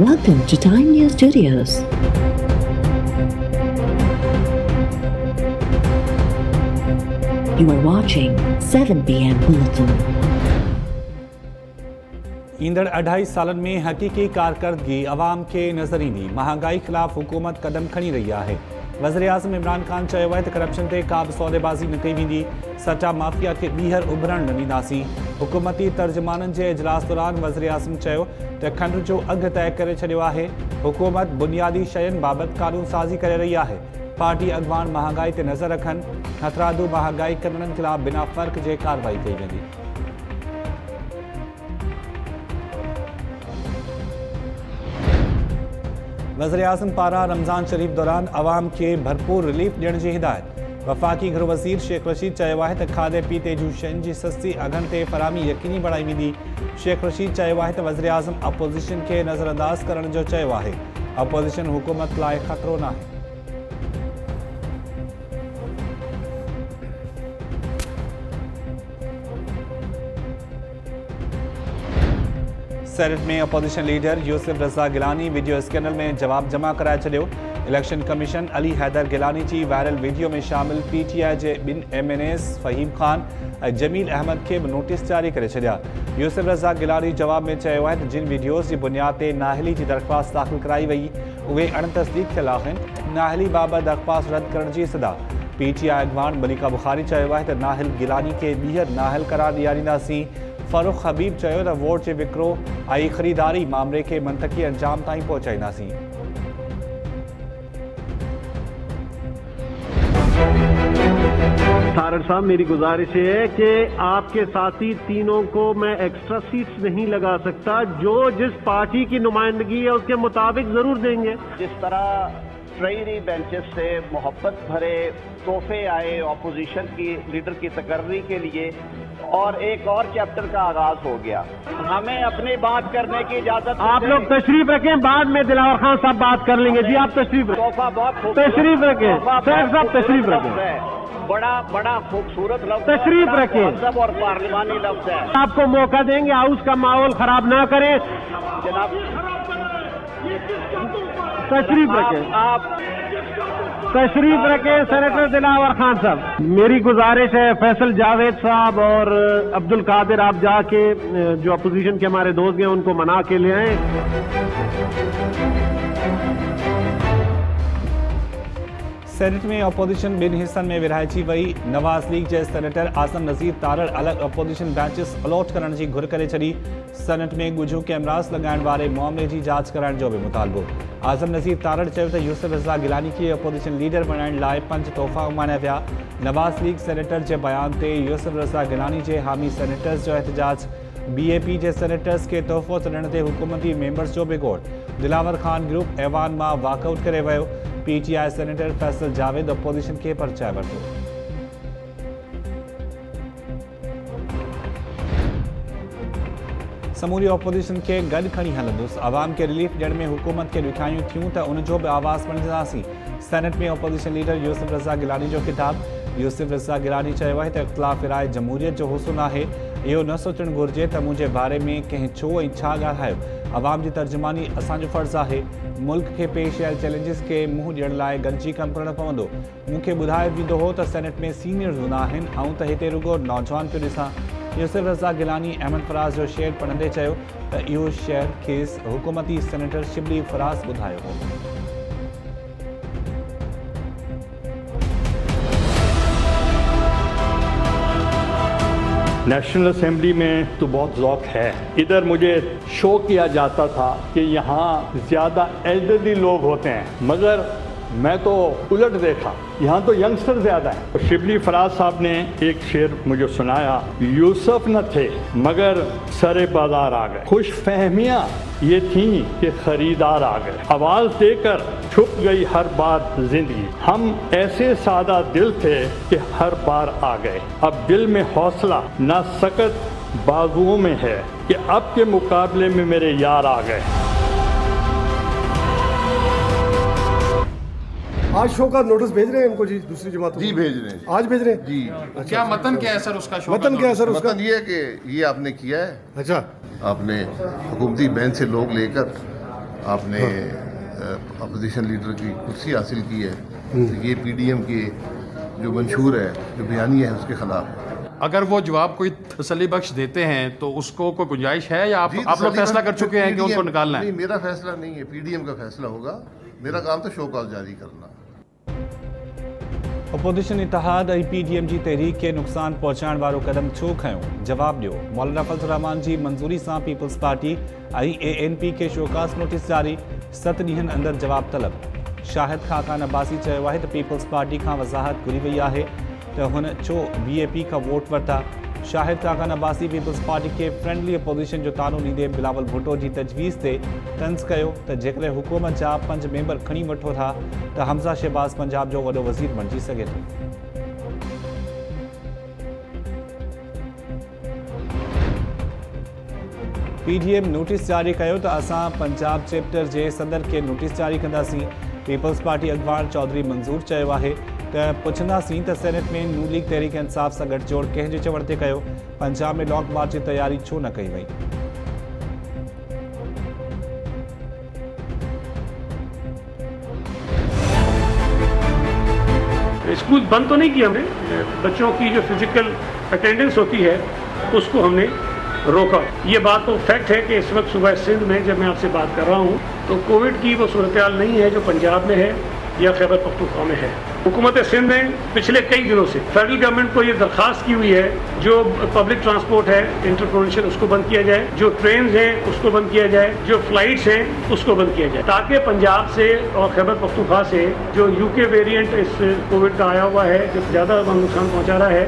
Welcome to Time News Studios. You are watching 7 PM Bulletin. ईंदड़ 2.5 सालन में हकीकी कारकर्दगी अवाम के नज़र ईंदी। महांगाई ख़िलाफ़ हुकूमत कदम खणी रही है। वज़ीर आज़म इमरान खान चयो आहे त करप्शन ते का बि सौदेबाज़ी न कई वेंदी। सटा माफ़िया खे ॿीहर उभरण न ॾींदासीं। हुकूमती तर्जुमाननि जे इजलास दौरान वज़ीर आज़म चयो त खंड जो अघु तय करे छॾियो आहे। हुकूमत बुनियादी शयुनि बाबति कानून साज़ी करे रही आहे। पार्टी अॻवान महांगाई ते नज़र रखनि। हथरादू महांगाई कंदड़नि ख़िलाफ़ बिना फ़र्क़ जे कार्रवाई कई वेंदी। वज़ीर आज़म पारां रमज़ान शरीफ़ दौरान अवाम खे भरपूर रिलीफ ॾियण जी हिदायत। वफ़ाक़ी गृह वज़ीर शेख रशीद चयो आहे त खाधे पीते जूं शयुनि जी सस्ती अघनि ते फ़राहमी यकीनी बणाई वेंदी। शेख रशीद चयो आहे त वज़ीर आज़म अपोज़िशन खे नज़रअंदाज़ करण जो चयो आहे। अपोज़िशन हुकूमत लाइ ख़तरो न आहे। सेनेट में अपोजिशन लीडर यूसुफ रज़ा गिलानी वीडियो स्कैंडल में जवाब जमा कराए छॾियो। इलेक्शन कमीशन अली हैदर गिलानी जी वायरल वीडियो में शामिल PTI जे ॿिनि MNAs फ़हीम ख़ान ऐं जमील अहमद खे बि नोटिस जारी करे छॾिया। यूसुफ रज़ा गिलानी जवाब में चयो आहे त जिन वीडियोज़ जी बुनियाद ते नाअहली जी दरख़्वास्त दाख़िल कराई वई उहे अणतस्दीक़ थियल आहिनि। नाअहली बाबति दरख़्वास्त रद्द करण जी सदा। PTI अॻवान मलिका बुखारी चयो आहे त नाहिल गिलानी खे ॿीहर नाहिल करार ॾियारींदासीं। फ़ारूक हबीब चयो त वोट जे विकिरो ऐं ख़रीदारी मामले खे मंतकी अंजाम ताईं पहुचाईंदासीं। तारड़ साहब, मेरी गुजारिश है कि आपके साथी तीनों को मैं एक्स्ट्रा सीट्स नहीं लगा सकता। जो जिस पार्टी की नुमाइंदगी है उसके मुताबिक जरूर देंगे। जिस तरह ट्रेजरी बेंचेस से मोहब्बत भरे तोहफे आए ऑपोजिशन की लीडर की तकर्री के लिए और एक और चैप्टर का आगाज हो गया। हमें अपनी बात करने की इजाजत। आप लोग तशरीफ रखें, बाद में दिलावर खान साहब बात कर लेंगे। जी आप तशरीफ रखें। तोहफा बहुत तशरीफ रखें। साहब तशरीफ रखें। बड़ा खूबसूरत लफ्ज तशरीफ रखें और पार्लिमानी लफ्ज है। आपको मौका देंगे, हाउस का माहौल खराब ना करें। जनाब तशरीफ रखें। आप तशरीफ रखें। सेनेटर दिलावर खान साहब, मेरी गुजारिश है फैसल जावेद साहब और अब्दुल कादिर, आप जाके जो अपोजिशन के हमारे दोस्त हैं उनको मना के ले आए। सेनेट में अपोजिशन ॿिनि हिस्सनि में विरहाइजी वई। नवाज़ लीग जे सेनेटर आज़म नज़ीर तारड़ अलॻि अपोजिशन बेंचिस अलॉट करण जी घुर करे छॾी। सेनेट में ॻुझो कैमरास लॻाइण वारे मामले जी जांच कराइण जो बि मुतालबो। आज़म नज़ीर तारड़ चयो त यूसुफ रज़ा गिलानी खे अपोजिशन लीडर बणाइण लाइ 5 तोहफ़ा उमानिया विया। नवाज़ लीग सेनेटर जे बयान ते यूसुफ रज़ा गिलानी जे हामी सेनेटर्स जो एहतजाज। BAP जे सेनेटर्स खे तोहफ़ो छॾण ते हुकूमती मेंबर्स जो बिगोड़। दिलावर खान ग्रुप ऐवान मां वॉकआउट करे वियो। PTI senator Faisal Javed opposition खे परचाए वरितो। समूरी अपोजिशन खे गॾु खणी हलंदुसि। अवाम खे रिलीफ ॾियण में हुकूमत खे ॾुखियाइयूं थियूं त उनजो बि आवाज़ बणिजंदासीं। सेनेट में अपोजिशन लीडर यूसुफ रज़ा गिलानी जो खिताब। यूसुफ रज़ा गिलानी चयो आहे त इख़्तिलाफ़ राय जमहूरियत जो हुस्न आहे। इहो न सोचणु घुरिजे त मुंहिंजे बारे में कंहिं छो ऐं छा ॻाल्हायो। अवाम जी तर्जुमानी असांजो फ़र्ज़ु आहे। मुल्क खे पेश आयल चैलेंजिस खे मुंहुं ॾियण लाइ गॾिजी कमु करणु पवंदो। मूंखे ॿुधायो वेंदो हो त सेनेट में सीनियर्स हूंदा आहिनि ऐं त हिते रुगो नौजवान पियो ॾिसां। यूसुफ रज़ा गिलानी अहमद फराज़ जो शेर पढ़ंदे चयो त इहो शेर खेसि हुकूमती सेनेटर शिबली फराज़ ॿुधायो हो। नेशनल असेंबली में तो बहुत ज़ौक है। इधर मुझे शो किया जाता था कि यहाँ ज़्यादा एल्डरली लोग होते हैं, मगर मैं तो उलट देखा, यहाँ तो यंगस्टर ज़्यादा हैं। शिबली फराज साहब ने एक शेर मुझे सुनाया, यूसुफ न थे मगर सरे बाजार आ गए। खुश फहमियाँ ये थी कि खरीदार आ गए। आवाज़ देकर छुप गई हर बार जिंदगी। हम ऐसे सादा दिल थे कि हर बार आ गए। अब दिल में हौसला ना सकत बाजुओं में है कि अब के मुकाबले में मेरे यार आ गए। आज शो का नोटिस भेज रहे हैं इनको जी, दूसरी जमात जी भेज रहे हैं। आज भेज रहे हैं जी। अच्छा, क्या मतन क्या है सर उसका? शो मतन क्या है सर उसका? मतन ये है कि ये आपने किया है। अच्छा, आपने हुकूमती बैंक से लोग लेकर आपने अपोजिशन लीडर की कुर्सी हासिल की है, तो ये पीडीएम के जो मंशूर है, जो बयानिया है, उसके खिलाफ है। अगर वो जवाब कोई तसल्ली बख्श देते हैं तो उसको कोई गुंजाइश है या आप लोग फैसला कर चुके हैं कि उनको निकालना है? नहीं, मेरा फैसला नहीं है, पीडीएम का फैसला होगा। मेरा काम तो शो कॉज जारी करना। अपोजिशन इतिहाद ऐं पीडीएम जी तहरीक के नुक़सान पहुंचाइण वारो कदम छो खयो? जवाब ॾियो। मौलाना फजल रहमान जी मंज़ूरी सां पीपल्स पार्टी ऐं एएनपी के शोकास नोटिस जारी, 7 ॾींहनि अंदरि जवाब तलब। शाहिद खाकान अब्बासी चयो आहे त पीपल्स पार्टी खां वज़ाहत घुरी वई आहे त हुन छो बीएपी खां वोट वरिता। शाहिद खाकान अब्बासी पीपल्स पार्टी के फ्रेंडली अपोजिशन जो तानो ॾींदे बिलावल भुट्टो जी तजवीज़ ते तंज़ कयो त जेकॾहिं हुकूमत जा 5 मेंबर खणी वठो था त हमज़ा शहबाज़ पंजाब जो वॾो वज़ीर बणिजी सघे थो। पीडीएम नोटिस जारी कयो त असां पंजाब चैप्टर जे सदर के नोटिस जारी कंदासीं। पीपल्स पार्टी अगवान चौधरी मंज़ूर चयो आहे त पुछंदासीं त सेनेट में नून लीग तहरीक इंसाफ़ सां गठजोड़ कंहिंजे चवण ते कयो? पंजाब में लॉन्ग मार्च जी तैयारी छो न कई वई? स्कूल बंद तो नहीं किया हमने, बच्चों की जो फिजिकल अटेंडेंस होती है उसको हमने रोका। ये बात तो फैक्ट है कि इस वक्त सुबह सिंध में जब मैं आपसे बात कर रहा हूँ तो कोविड की वो सूरत हाल नहीं है जो पंजाब में है या खैबर पख्तूनख्वा में है। हुकूमत सिंध ने पिछले कई दिनों से फेडरल गवर्नमेंट को ये दरख्वास्त की हुई है जो पब्लिक ट्रांसपोर्ट है इंटरप्रोविंशियल उसको बंद किया जाए, जो ट्रेन हैं उसको बंद किया जाए, जो फ्लाइट्स हैं उसको बंद किया जाए, ताकि पंजाब से और खैबर पख्तूनख्वा से जो यूके वेरिएंट इस कोविड का आया हुआ है जो ज़्यादा नुकसान पहुँचा रहा है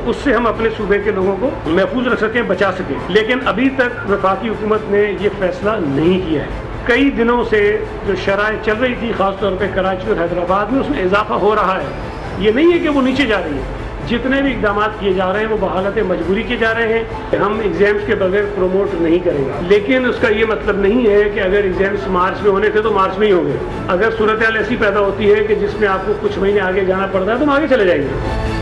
उससे हम अपने सूबे के लोगों को महफूज रख सकें, बचा सकें। लेकिन अभी तक वफाकी हुकूमत ने ये फैसला नहीं किया है। कई दिनों से जो शराय चल रही थी खासतौर पे कराची और हैदराबाद में उसमें इजाफा हो रहा है। ये नहीं है कि वो नीचे जा रही है। जितने भी इकदाम किए जा रहे हैं वो बहालत मजबूरी किए जा रहे हैं। हम एग्जाम्स के बगैर प्रमोट नहीं करेंगे, लेकिन उसका ये मतलब नहीं है कि अगर एग्जाम्स मार्च में होने थे तो मार्च में ही होंगे। अगर सूरत हाल ऐसी पैदा होती है कि जिसमें आपको कुछ महीने आगे जाना पड़ता है तो हम आगे चले जाएंगे।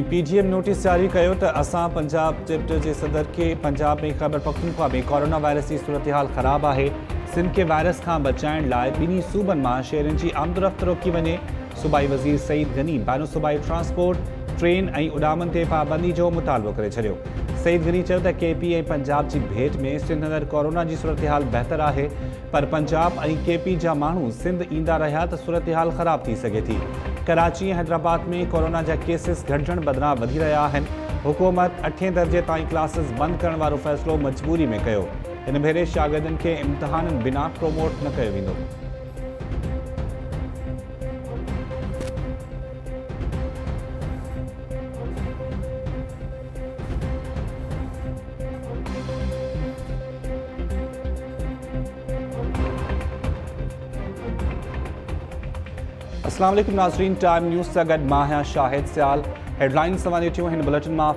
पीडीएम नोटिस जारी कयो त असां पंजाब चैप्टर के सदर के पंजाब में खैबर पख्तूनख्वा में कोरोना वायरस की सूरत हाल ख़राब है। सिंध के वायरस का बचाइण लाइ ॿिन्ही सूबनि मां शहरनि की आमदोरफ़्त रोकी वञे। सूबाई वज़ीर सईद गनी बैनो सूबाई ट्रांसपोर्ट, ट्रेन ऐं उॾामनि ते पाबंदी जो मुतालबो करे छॾियो। सईद गनी चयो त केपी ऐं पंजाब जी भेट में सिंध अंदरि कोरोना की सूरत हाल बेहतर है, पर पंजाब ऐं केपी जा माण्हू सिंध ईंदा रहिया त सूरत हाल ख़राब थी सघे थी। कराची ऐं हैदराबाद में कोरोना जा केसिस घटिजण बदिरां वधी रहिया आहिनि। हुकूमत 8 दर्जे ताईं क्लासिस बंद करण वारो फ़ैसिलो मजबूरी में कयो। इन भेरे शागिर्दनि खे इम्तिहाननि बिना प्रोमोट न कयो वेंदो। अस्सलाम वालेकुम नाज़रीन, टाइम न्यूज़ से गॾु मां आहियां शाहिद सियाल। हेडलाइन्स तव्हां ॾिठियूं हिन बुलेटिन मां।